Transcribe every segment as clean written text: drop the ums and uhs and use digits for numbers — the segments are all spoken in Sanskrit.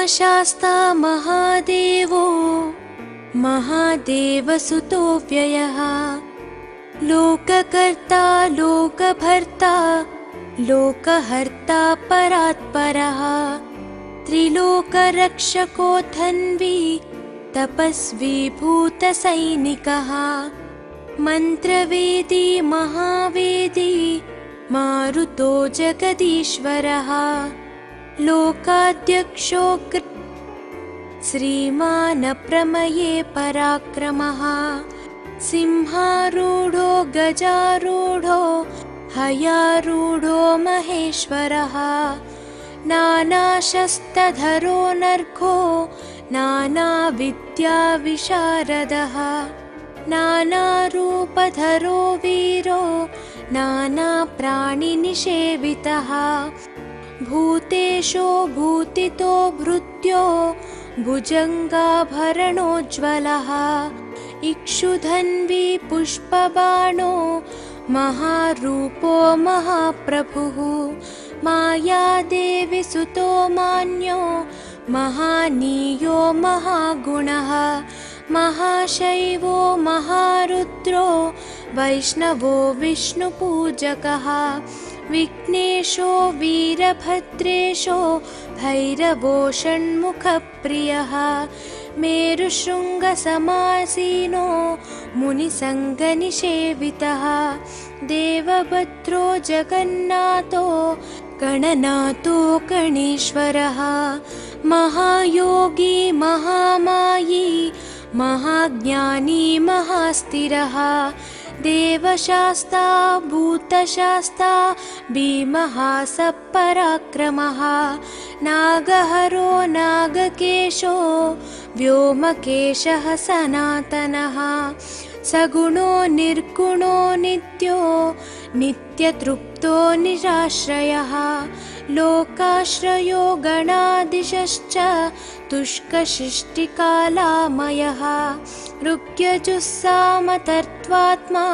महाशास्ता महादेवो महादेवसुतो व्ययः लोककर्ता लोकभर्ता लोकहर्ता परात्परः त्रिलोकरक्षको धन्वी तपस्वी भूतसैनिकः मन्त्रवेदी महावेदी मारुतो जगदीश्वरः लोकाध्यक्षो श्रीमान् प्रमये पराक्रमः सिंहारूढो गजारूढो हयारूढो महेश्वरः नानाशस्त्रधरो नर्घो नानाविद्याविशारदः नानारूपधरो वीरो नानाप्राणिनिषेवितः भूतेशो भूतितो भृत्यो भुजङ्गाभरणोज्ज्वलः इक्षुधन्वी पुष्पबाणो महारूपो महाप्रभुः मायादेवी सुतो मान्यो महानीयो महागुणः महाशैवो महारुद्रो वैष्णवो विष्णुपूजकः विघ्नेशो वीरभद्रेशो भैरवो षण्मुखप्रियः मेरुशृङ्गसमासीनो मुनिसङ्गनिषेवितः देवभद्रो जगन्नाथो गणनाथो गणेश्वरः महायोगी महामायी महाज्ञानी महास्थिरः देवशास्ता भूतशास्ता भीमः सपराक्रमः नागहरो नागकेशो व्योमकेशः सनातनः सगुणो निर्गुणो नित्यो नित्यतृप्तो निराश्रयः लोकाश्रयो गणाधीशश्च तुष्कशिष्टिकालामयः ऋग्यजुस्सामतर्त्वात्मा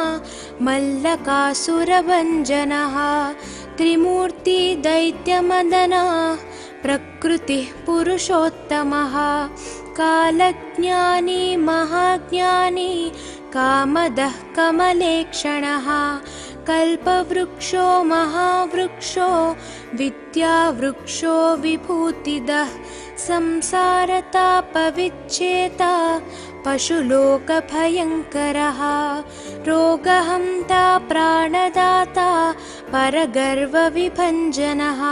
मल्लकासुरभञ्जनः त्रिमूर्ति दैत्यमदनः प्रकृतिः पुरुषोत्तमः कालज्ञानी महाज्ञानी कामदः कमलेक्षणः कल्पवृक्षो महावृक्षो विद्यावृक्षो विभूतिदः संसारतापविच्छेता पशुलोकभयङ्करः रोगहन्ता प्राणदाता परगर्वविभञ्जनः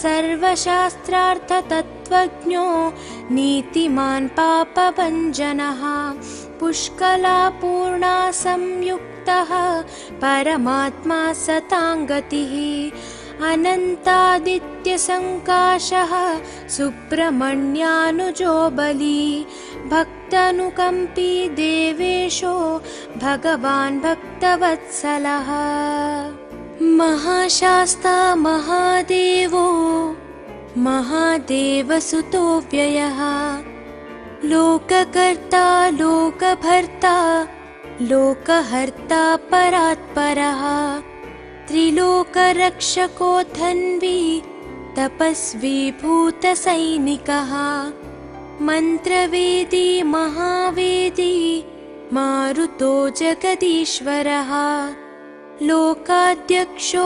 सर्वशास्त्रार्थतत्त्वज्ञो नीतिमान् पापभञ्जनः पुष्कलापूर्णा संयुक्तः परमात्मा सताङ्गतिः अनन्तादित्यसङ्काशः सुब्रह्मण्यानुजो बली भक्तानुकम्पी देवेशो भगवान् भक्तवत्सलः महाशास्ता महादेवो महादेवसुतो व्ययः लोककर्ता लोकभर्ता लोकहर्ता परात्परः त्रिलोकरक्षको धन्वी तपस्वी भूतसैनिकः मन्त्रवेदी महावेदी मारुतो जगदीश्वरः लोकाध्यक्षो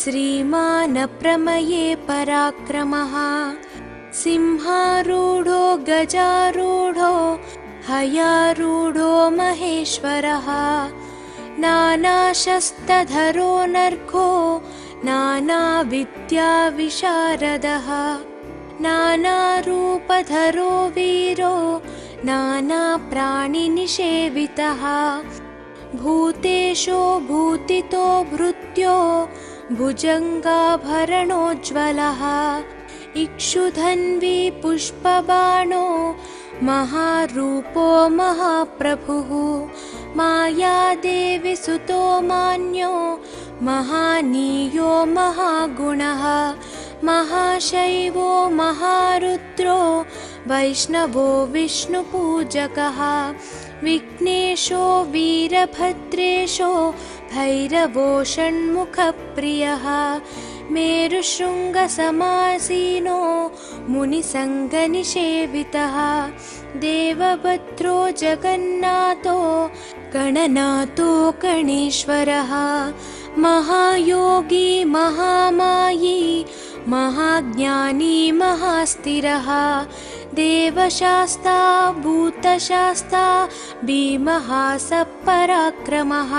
श्रीमान् प्रमये पराक्रमः सिंहारूढो गजारूढो हयारूढो महेश्वरः नानाशस्त्रधरो नर्घो नानाविद्याविशारदः नानारूपधरो वीरो नानाप्राणिनिषेवितः भूतेशो भूतितो भृत्यो भुजङ्गाभरणोज्ज्वलः इक्षुधन्वी पुष्पबाणो महारूपो महाप्रभुः मायादेवी सुतो मान्यो महानीयो महागुणः महाशैवो महारुद्रो वैष्णवो विष्णुपूजकः विघ्नेशो वीरभद्रेशो भैरवो षण्मुखप्रियः मेरुशृङ्गसमासीनो मुनिसङ्गनिषेवितः देवभद्रो जगन्नाथो गणनाथो गणेश्वरः महायोगी महामायी महाज्ञानी महास्थिरः देवशास्ता भूतशास्ता भीमः सपराक्रमः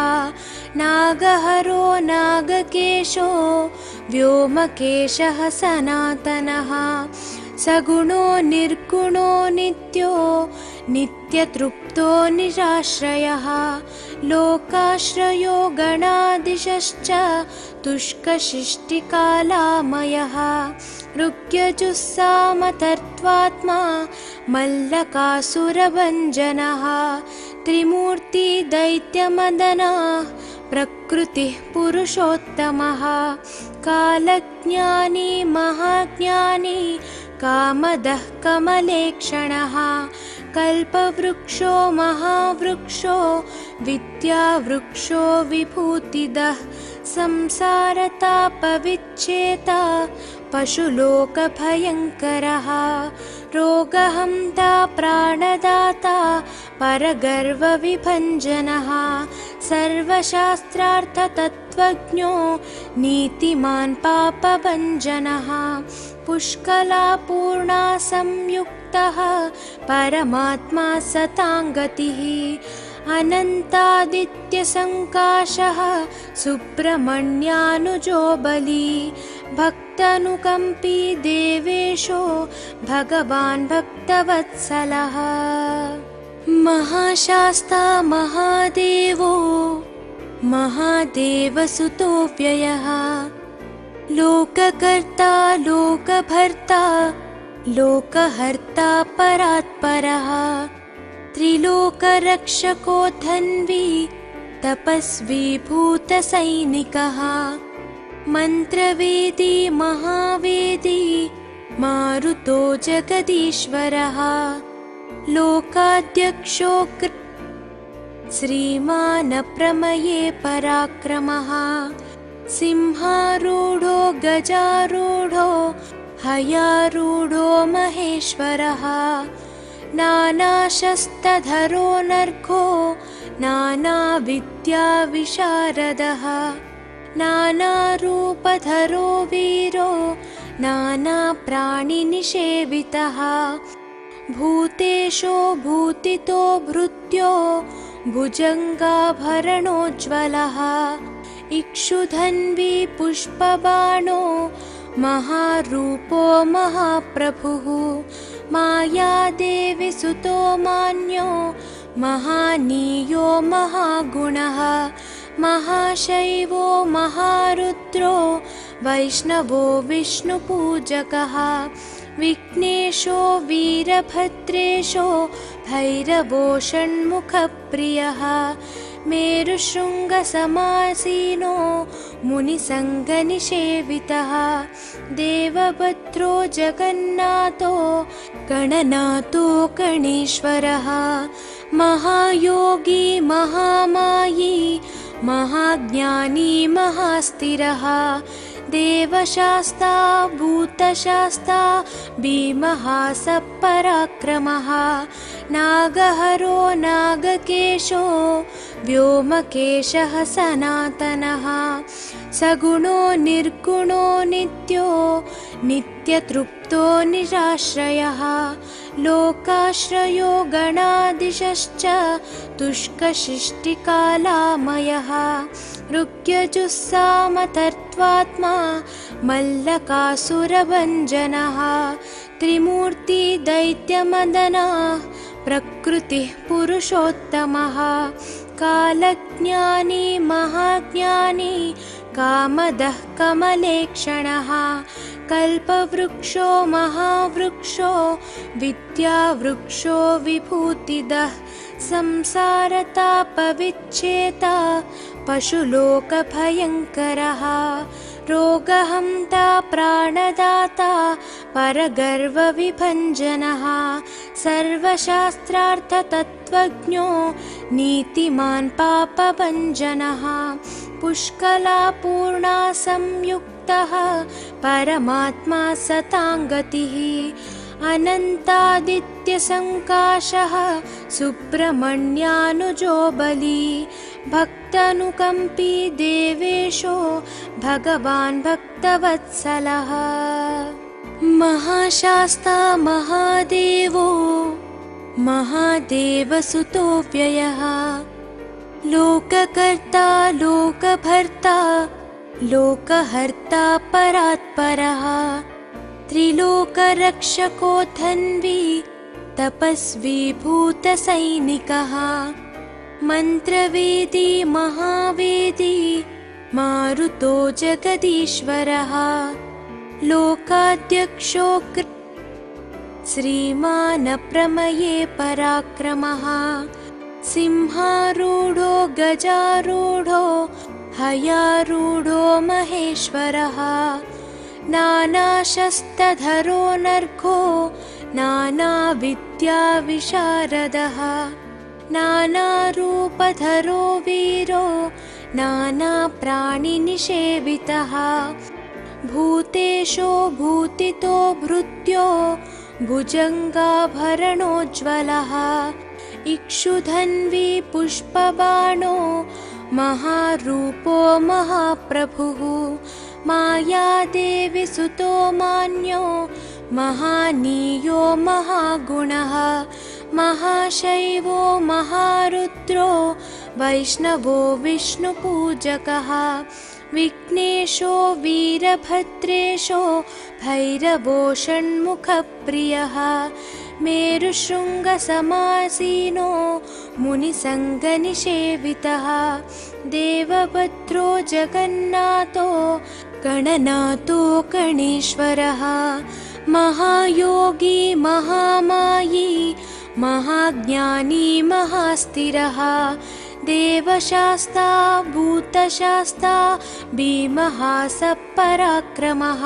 नागहरो नागकेशो व्योमकेशः सनातनः सगुणो निर्गुणो नित्यो नित्यतृप्तो निराश्रयः लोकाश्रयो गणाधीशश्च तुष्कशिष्टिकालामयः ऋग्यजुस्सामतर्त्वात्मा मल्लकासुरभञ्जनः त्रिमूर्ति दैत्यमदनः प्रकृतिः पुरुषोत्तमः कालज्ञानी महाज्ञानी कामदः कमलेक्षणः कल्पवृक्षो महावृक्षो विद्यावृक्षो विभूतिदः संसारतापविच्छेता पशुलोकभयङ्करः रोगहन्ता प्राणदाता परगर्वविभञ्जनः सर्वशास्त्रार्थतत्त्वज्ञो नीतिमान् पापभञ्जनः पुष्कलापूर्णा संयुक्तः परमात्मा सताङ्गतिः अनन्तादित्यसङ्काशः सुब्रह्मण्यानुजो बली भक्तानुकम्पी देवेशो भगवान् भक्तवत्सलः महाशास्ता महादेवो महादेवसुतो व्ययः लोककर्ता लोकभर्ता लोकहर्ता परात्परः त्रिलोकरक्षको धन्वी तपस्वी भूतसैनिकः मन्त्रवेदी महावेदी मारुतो जगदीश्वरः लोकाध्यक्षो श्रीमान् प्रमये पराक्रमः सिंहारूढो गजारूढो हयारूढो महेश्वरः नानाशस्त्रधरो नर्घो नानाविद्याविशारदः नानारूपधरो वीरो नानाप्राणिनिषेवितः भूतेशो भूतितो भृत्यो भुजङ्गाभरणोज्ज्वलः इक्षुधन्वी पुष्पबाणो महारूपो महाप्रभुः मायादेवी सुतो मान्यो महानीयो महागुणः महाशैवो महारुद्रो वैष्णवो विष्णुपूजकः विघ्नेशो वीरभद्रेशो भैरवो षण्मुखप्रियः मेरुशृङ्गसमासीनो मुनिसङ्गनिषेवितः देवभद्रो जगन्नाथो गणनाथो गणेश्वरः महायोगी महामायी महाज्ञानी महास्थिरः देवशास्ता भूतशास्ता भीमः सपराक्रमः नागहरो नागकेशो व्योमकेशः सनातनः सगुणो निर्गुणो नित्यो नित्यतृप्तो निराश्रयः लोकाश्रयो गणाधीशश्च तुष्कशिष्टिकालामयः ऋग्यजुस्सामतर्त्वात्मा मल्लकासुरभञ्जनः त्रिमूर्ति दैत्यमदनः प्रकृतिः पुरुषोत्तमः कालज्ञानी महाज्ञानी कामदः कमलेक्षणः कल्पवृक्षो महावृक्षो विद्यावृक्षो विभूतिदः संसारतापविच्छेता पशुलोकभयङ्करः रोगहन्ता प्राणदाता परगर्वविभञ्जनः सर्वशास्त्रार्थतत्त्वज्ञो नीतिमान् पापभञ्जनः पुष्कलापूर्णा संयुक्तः संयुक्तः परमात्मा सताङ्गतिः अनन्तादित्यसङ्काशः सुब्रह्मण्यानुजो बली भक्तानुकम्पी देवेशो भगवान् भक्तवत्सलः महाशास्ता महादेवो महादेवसुतो व्ययः लोककर्ता लोकभर्ता लोकहर्ता परात्परः त्रिलोकरक्षको धन्वी तपस्वी भूतसैनिकः मन्त्रवेदी महावेदी मारुतो जगदीश्वरः लोकाध्यक्षो श्रीमान् प्रमये पराक्रमः सिंहारूढो गजारूढो हयारूढो महेश्वरः नानाशस्त्रधरो नर्घो नानाविद्याविशारदः नानारूपधरो वीरो नानाप्राणिनिषेवितः भूतेशो भूतितो भृत्यो भुजङ्गाभरणोज्ज्वलः इक्षुधन्वी पुष्पबाणो महारूपो महाप्रभुः मायादेवी सुतो मान्यो महानीयो महागुणः महाशैवो महारुद्रो वैष्णवो विष्णुपूजकः विघ्नेशो वीरभद्रेशो भैरवो षण्मुखप्रियः मेरुशृङ्गसमासीनो मुनिसङ्गनिषेवितः देवभद्रो जगन्नाथो गणनाथो गणेश्वरः महायोगी महामायी महाज्ञानी महास्थिरः देवशास्ता भूतशास्ता भीमः सपराक्रमः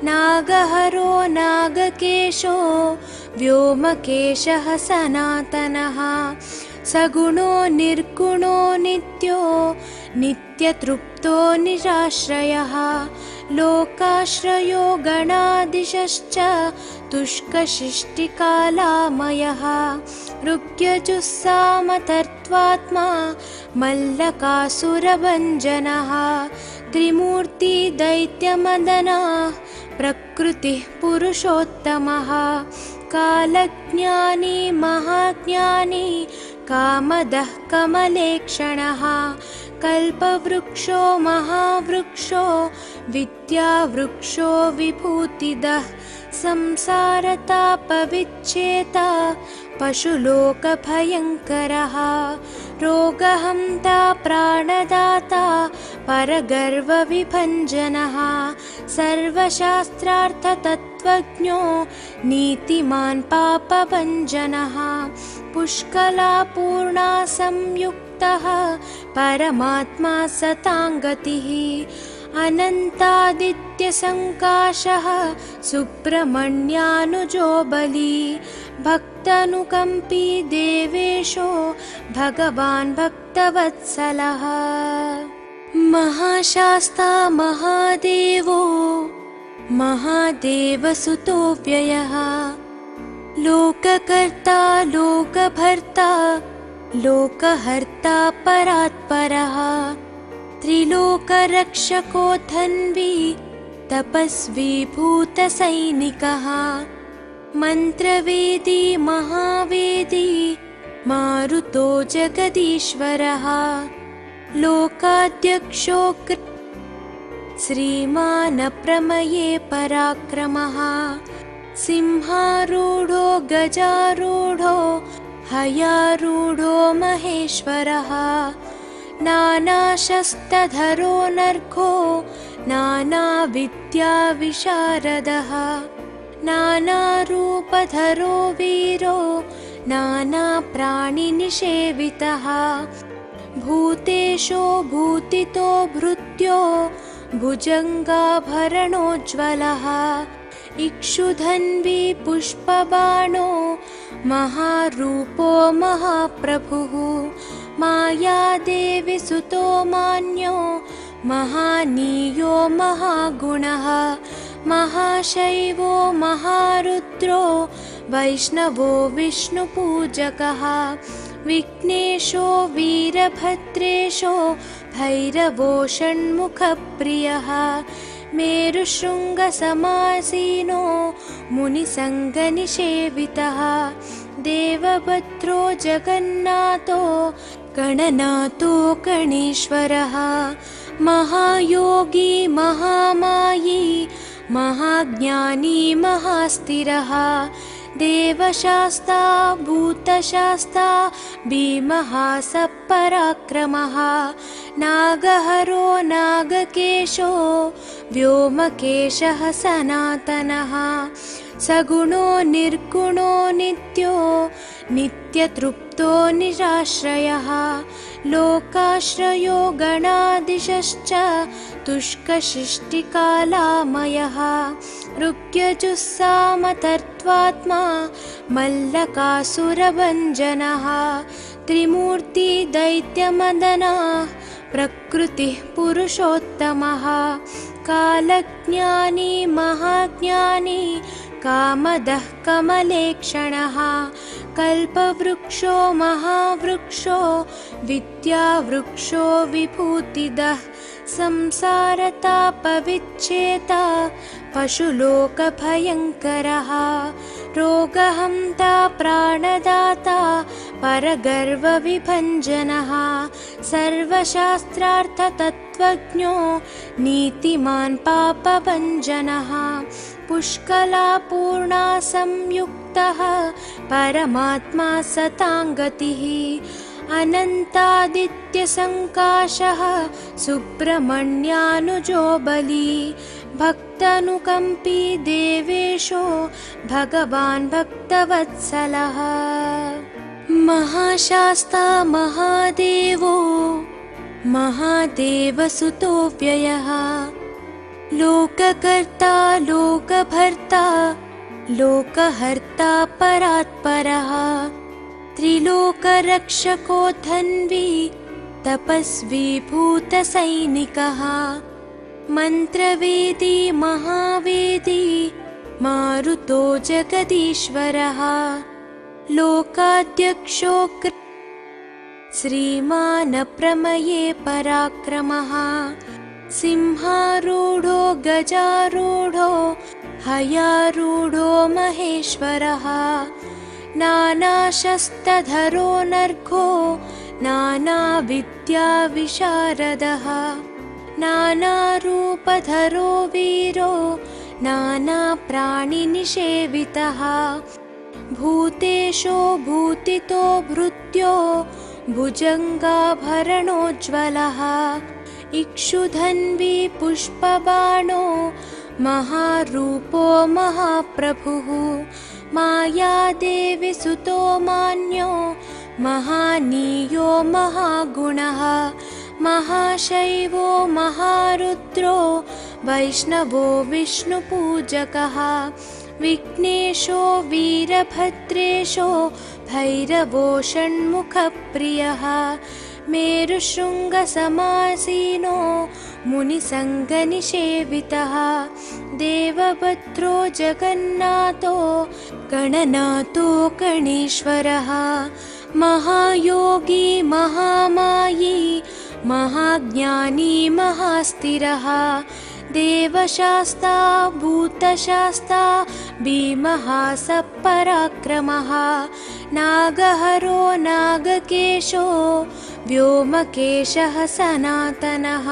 नागहरो नागकेशो व्योमकेशः सनातनः सगुणो निर्गुणो नित्यो नित्यतृप्तो निराश्रयः लोकाश्रयो गणाधीशश्च तुष्कशिष्टिकालामयः ऋग्यजुस्सामतर्त्वात्मा मल्लकासुरभञ्जनः त्रिमूर्ति दैत्यमदनः प्रकृतिः पुरुषोत्तमः कालज्ञानी महाज्ञानी कामदः कमलेक्षणः कल्पवृक्षो महावृक्षो विद्यावृक्षो विभूतिदः संसारतापविच्छेता पशुलोकभयङ्करः रोगहन्ता प्राणदाता परगर्वविभञ्जनः सर्वशास्त्रार्थतत्त्वज्ञो नीतिमान् पापभञ्जनः पुष्कलापूर्णा संयुक्तः परमात्मा सताङ्गतिः अनन्तादित्यसङ्काशः सुब्रह्मण्यानुजो बली भक्तानुकम्पी देवेशो भगवान् भक्तवत्सलः महाशास्ता महादेवो महादेवसुतो व्ययः लोककर्ता लोकभर्ता लोकहर्ता परात्परः त्रिलोकरक्षको धन्वी तपस्वी भूतसैनिकः मन्त्रवेदी महावेदी मारुतो जगदीश्वरः लोकाध्यक्षो श्रीमान् प्रमये पराक्रमः सिंहारूढो गजारूढो हयारूढो महेश्वरः नानाशस्त्रधरो नर्घो नानाविद्याविशारदः नानारूपधरो वीरो नानाप्राणिनिषेवितः भूतेशो भूतितो भृत्यो भुजङ्गाभरणोज्ज्वलः इक्षुधन्वी पुष्पबाणो महारूपो महाप्रभुः मायादेवी सुतो मान्यो महानीयो महागुणः महाशैवो महारुद्रो वैष्णवो विष्णुपूजकः विघ्नेशो वीरभद्रेशो भैरवो षण्मुखप्रियः मेरुशृङ्गसमासीनो मुनिसङ्गनिषेवितः देवभद्रो जगन्नाथो गणनाथो गणेश्वरः महायोगी महामायी महाज्ञानी महास्थिरः देवशास्ता भूतशास्ता भीमः सपराक्रमः नागहरो नागकेशो व्योमकेशः सनातनः सगुणो निर्गुणो नित्यो नित्यतृप्तो निराश्रयः लोकाश्रयो गणाधीशश्च तुष्कशिष्टिकालामयः ऋग्यजुस्सामतर्त्वात्मा मल्लकासुरभञ्जनः त्रिमूर्ति दैत्यमदनः प्रकृतिः पुरुषोत्तमः कालज्ञानी महाज्ञानी कामदः कमलेक्षणः कल्पवृक्षो महावृक्षो विद्यावृक्षो विभूतिदः संसारतापविच्छेता पशुलोकभयङ्करः रोगहन्ता प्राणदाता परगर्वविभञ्जनः सर्वशास्त्रार्थतत्त्वज्ञो नीतिमान् पापभञ्जनः पुष्कलापूर्णा संयुक्तः परमात्मा सताङ्गतिः अनन्तादित्यसङ्काशः सुब्रह्मण्यानुजो बली भक्तानुकम्पी देवेशो भगवान् भक्तवत्सलः महाशास्ता महादेवो महादेवसुतो व्ययः लोककर्ता लोकभर्ता लोकहर्ता परात्परः त्रिलोकरक्षको धन्वी तपस्वी भूतसैनिकः मन्त्रवेदी महावेदी मारुतो जगदीश्वरः लोकाध्यक्षो श्रीमान् प्रमये पराक्रमः सिंहारूढो गजारूढो हयारूढो महेश्वरः नानाशस्त्रधरो नर्घो नानाविद्याविशारदः नानारूपधरो वीरो नानाप्राणिनिषेवितः भूतेशो भूतितो भृत्यो भुजङ्गाभरणोज्ज्वलः इक्षुधन्वी पुष्पबाणो महारूपो महाप्रभुः मायादेवी सुतो मान्यो महानीयो महागुणः महाशैवो महारुद्रो वैष्णवो विष्णुपूजकः विघ्नेशो वीरभद्रेशो भैरवो षण्मुखप्रियः मेरुशृङ्गसमासीनो मुनिसङ्गनिषेवितः देवभद्रो जगन्नाथो गणनाथो गणेश्वरः महायोगी महामायी महाज्ञानी महास्थिरः देवशास्ता भूतशास्ता भीमः सपराक्रमः नागहरो नागकेशो व्योमकेशः सनातनः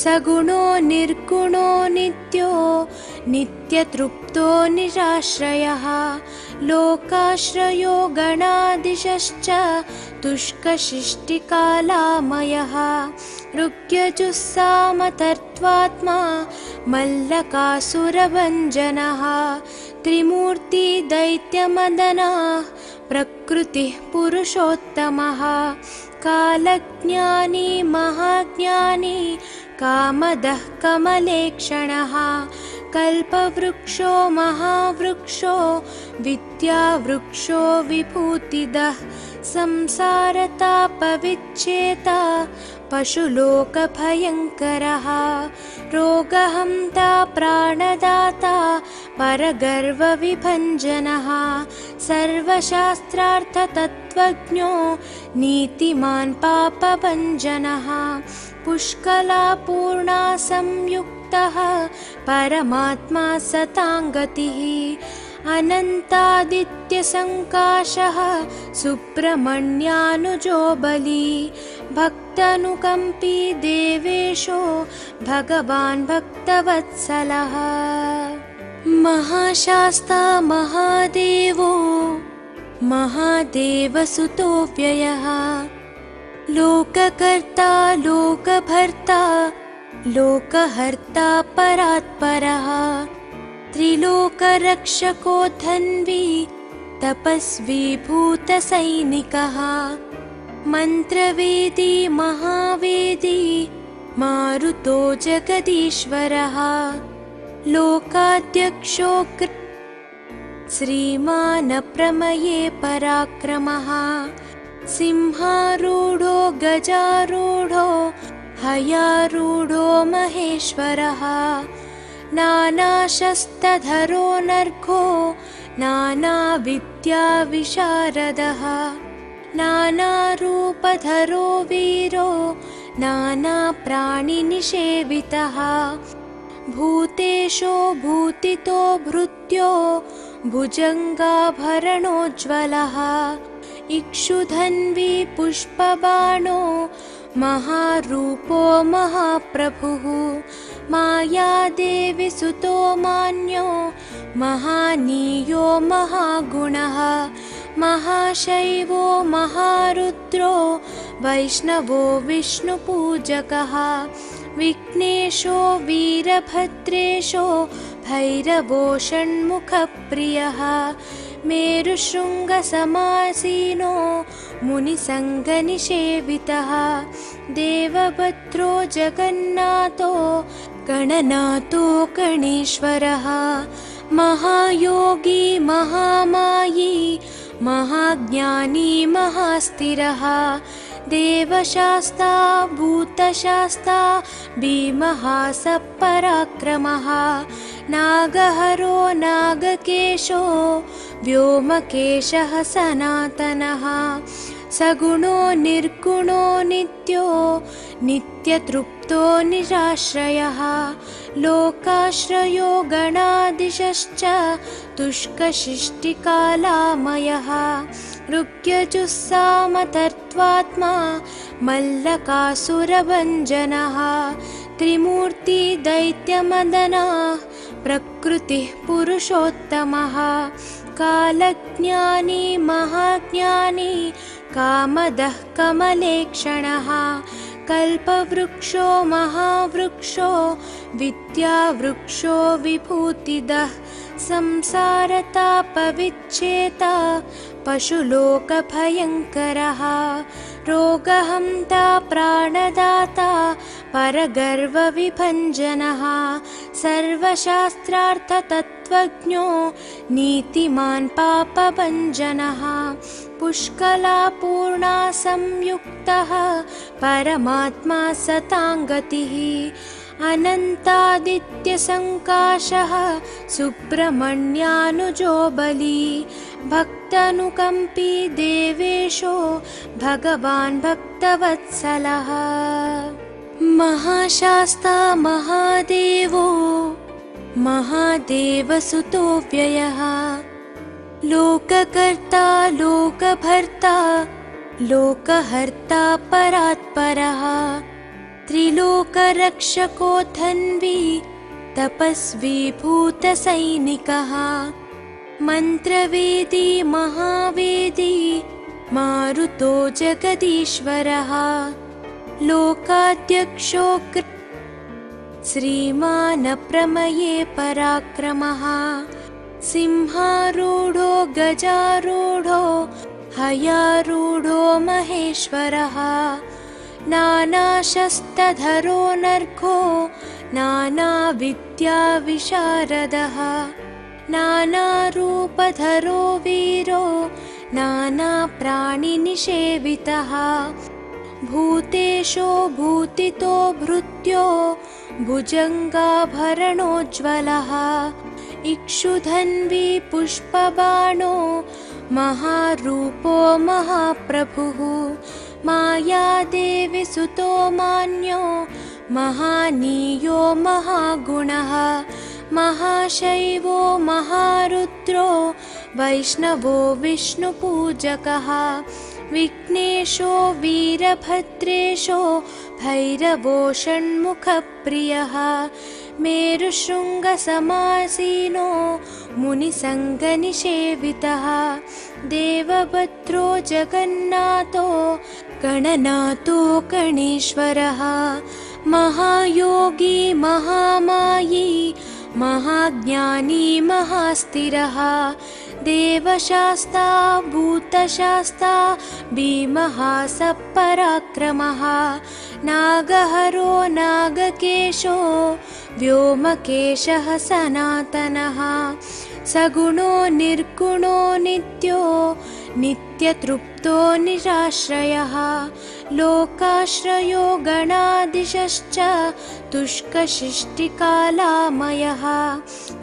सगुणो निर्गुणो नित्यो नित्यतृप्तो निराश्रयः लोकाश्रयो गणाधीशश्च तुष्कशिष्टिकालामयः ऋग्यजुस्सामतर्त्वात्मा मल्लकासुरभञ्जनः त्रिमूर्ति दैत्यमदनः प्रकृतिः पुरुषोत्तमः कालज्ञानी महाज्ञानी कामदः कमलेक्षणः कल्पवृक्षो महावृक्षो विद्यावृक्षो विभूतिदः संसारतापविच्छेता पशुलोकभयङ्करः रोगहन्ता प्राणदाता परगर्वविभञ्जनः सर्वशास्त्रार्थतत्त्वज्ञो नीतिमान् पापभञ्जनः पुष्कलापूर्णा संयुक्तः परमात्मा सताङ्गतिः अनन्तादित्यसङ्काशः सुब्रह्मण्यानुजो बली भक्तानुकम्पी देवेशो भगवान् भक्तवत्सलः महाशास्ता महादेवो महादेवसुतो व्ययः लोककर्ता लोकभर्ता लोकहर्ता परात्परः त्रिलोकरक्षको धन्वी तपस्वी भूतसैनिकः मन्त्रवेदी महावेदी मारुतो जगदीश्वरः लोकाध्यक्षो श्रीमान् प्रमये पराक्रमः सिंहारूढो गजारूढो हयारूढो महेश्वरः नानाशस्त्रधरो नर्घो नानाविद्याविशारदः नानारूपधरो वीरो नानाप्राणिनिषेवितः भूतेशो भूतितो भृत्यो भुजङ्गाभरणोज्ज्वलः इक्षुधन्वी पुष्पबाणो महारूपो महाप्रभुः मायादेवी सुतो मान्यो महानीयो महागुणः महाशैवो महारुद्रो वैष्णवो विष्णुपूजकः विघ्नेशो वीरभद्रेशो भैरवो षण्मुखप्रियः मेरुशृङ्गसमासीनो मुनिसङ्गनिषेवितः देवभद्रो जगन्नाथो गणनाथो गणेश्वरः महायोगी महामायी महाज्ञानी महास्थिरः देवशास्ता भूतशास्ता भीमः सपराक्रमः नागहरो नागकेशो व्योमकेशः सनातनः सगुणो निर्गुणो नित्यो नित्यतृप्तो निराश्रयः लोकाश्रयो गणाधीशश्च तुष्कशिष्टिकालामयः ऋग्यजुस्सामतर्त्वात्मा मल्लकासुरभञ्जनः त्रिमूर्ति दैत्यमदनः प्रकृतिः पुरुषोत्तमः कालज्ञानी महाज्ञानी कामदः कमलेक्षणः कल्पवृक्षो महावृक्षो विद्यावृक्षो विभूतिदः संसारतापविच्छेता पशुलोकभयङ्करः रोगहन्ता प्राणदाता परगर्वविभञ्जनः सर्वशास्त्रार्थतत्त्वज्ञो नीतिमान् पापभञ्जनः पुष्कलापूर्णा संयुक्तः परमात्मा सताङ्गतिः अनन्तादित्यसङ्काशः सुब्रह्मण्यानुजो बली भक्तानुकम्पी देवेशो भगवान् भक्तवत्सलः महाशास्ता महादेवो महादेवसुतो व्ययः लोककर्ता लोकभर्ता लोकहर्ता परात्परः त्रिलोकरक्षको धन्वी तपस्वी भूतसैनिकः मन्त्रवेदी महावेदी मारुतो जगदीश्वरः लोकाध्यक्षो श्रीमान् प्रमये पराक्रमः सिंहारूढो गजारूढो हयारूढो महेश्वरः नानाशस्त्रधरो नर्घो नानाविद्याविशारदः नानारूपधरो वीरो नानाप्राणिनिषेवितः भूतेशो भूतितो भृत्यो भुजङ्गाभरणोज्ज्वलः इक्षुधन्वी पुष्पबाणो महारूपो महाप्रभुः मायादेवी सुतो मान्यो महानीयो महागुणः महाशैवो महारुद्रो वैष्णवो विष्णुपूजकः विघ्नेशो वीरभद्रेशो भैरवो षण्मुखप्रियः मेरुशृङ्गसमासीनो मुनिसङ्गनिषेवितः देवभद्रो जगन्नाथो गणनाथो गणेश्वरः महायोगी महामायी महाज्ञानी महास्थिरः देवशास्ता भूतशास्ता भीमः सपराक्रमः नागहरो नागकेशो व्योमकेशः सनातनः सगुणो निर्गुणो नित्यो नित्यतृप्तो निराश्रयः लोकाश्रयो गणाधीशश्च तुष्कशिष्टिकालामयः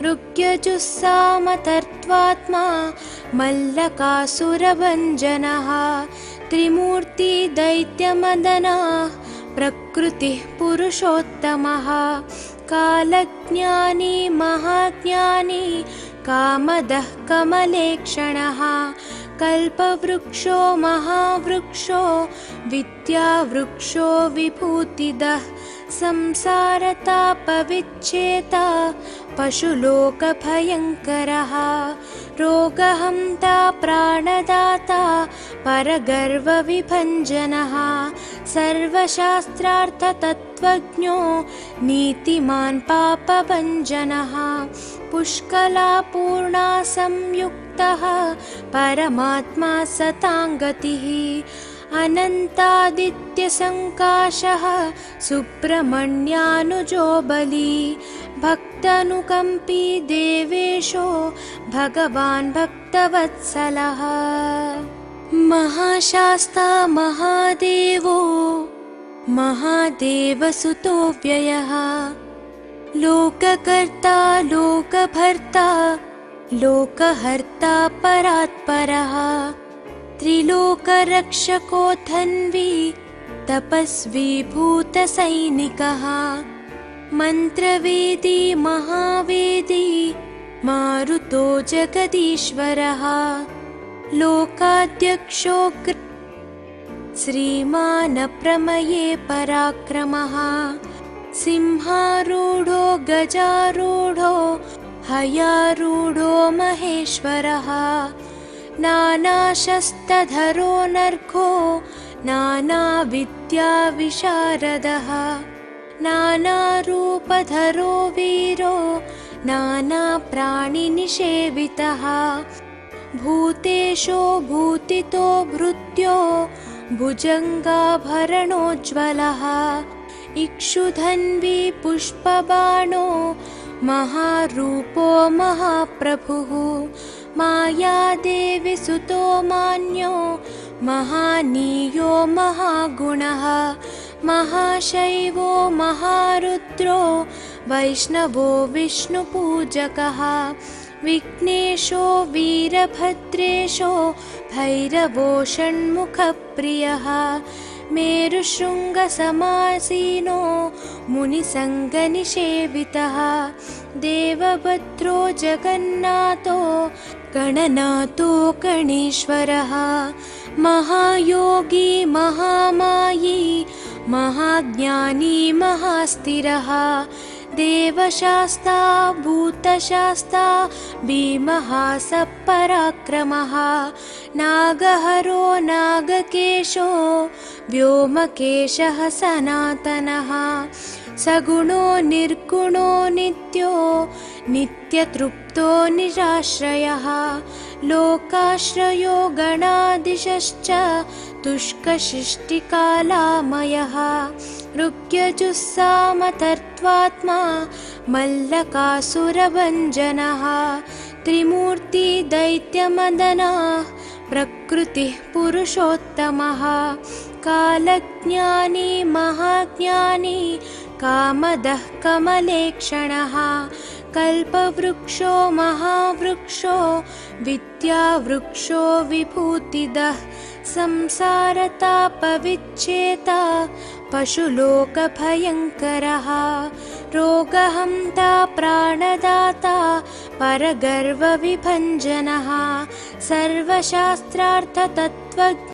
ऋग्यजुस्सामतर्त्वात्मा मल्लकासुरभञ्जनः त्रिमूर्ति दैत्यमदनः प्रकृतिः पुरुषोत्तमः कालज्ञानी महाज्ञानी कामदः कमलेक्षणः कल्पवृक्षो महावृक्षो विद्यावृक्षो विभूतिदः संसारतापविच्छेता पशुलोकभयङ्करः रोगहन्ता प्राणदाता परगर्वविभञ्जनः सर्वशास्त्रार्थतत्त्वज्ञो नीतिमान् पापभञ्जनः पुष्कलापूर्णा संयुक्तः परमात्मा सताङ्गतिः अनन्तादित्यसङ्काशः सुब्रह्मण्यानुजो बली भक्तानुकम्पी देवेशो भगवान् भक्तवत्सलः महाशास्ता महादेवो महादेवसुतो व्ययः लोककर्ता लोकभर्ता लोकहर्ता परात्परः त्रिलोकरक्षको धन्वी तपस्वी भूतसैनिकः मन्त्रवेदी महावेदी मारुतो जगदीश्वरः लोकाध्यक्षो श्रीमान् प्रमये पराक्रमः सिंहारूढो गजारूढो हयारूढो महेश्वरः नानाशस्त्रधरो नर्घो नानाविद्याविशारदः नानारूपधरो वीरो नानाप्राणिनिषेवितः भूतेशो भूतितो भृत्यो भुजङ्गाभरणोज्ज्वलः इक्षुधन्वी पुष्पबाणो महारूपो महाप्रभुः मायादेवी सुतो मान्यो महानीयो महागुणः महाशैवो महारुद्रो वैष्णवो विष्णुपूजकः विघ्नेशो वीरभद्रेशो भैरवो षण्मुखप्रियः मेरुशृङ्गसमासीनो मुनिसङ्गनिषेवितः देवभद्रो जगन्नाथो गणनाथो गणेश्वरः महायोगी महामायी महाज्ञानी महास्थिरः देवशास्ता भूतशास्ता भीमः सपराक्रमः नागहरो नागकेशो व्योमकेशः सनातनः सगुणो निर्गुणो नित्यो नित्यतृप्तो निराश्रयः लोकाश्रयो गणाधीशश्च तुष्कशिष्टिकालामयः ऋग्यजुस्सामतर्त्वात्मा मल्लकासुरभञ्जनः त्रिमूर्ति दैत्यमदनः प्रकृतिः पुरुषोत्तमः कालज्ञानी महाज्ञानी कामदः कमलेक्षणः कल्पवृक्षो महावृक्षो विद्यावृक्षो विभूतिदः संसारतापविच्छेता पशुलोकभयङ्करः रोगहन्ता प्राणदाता परगर्वविभञ्जनः सर्वशास्त्रार्थतत्त्वज्ञः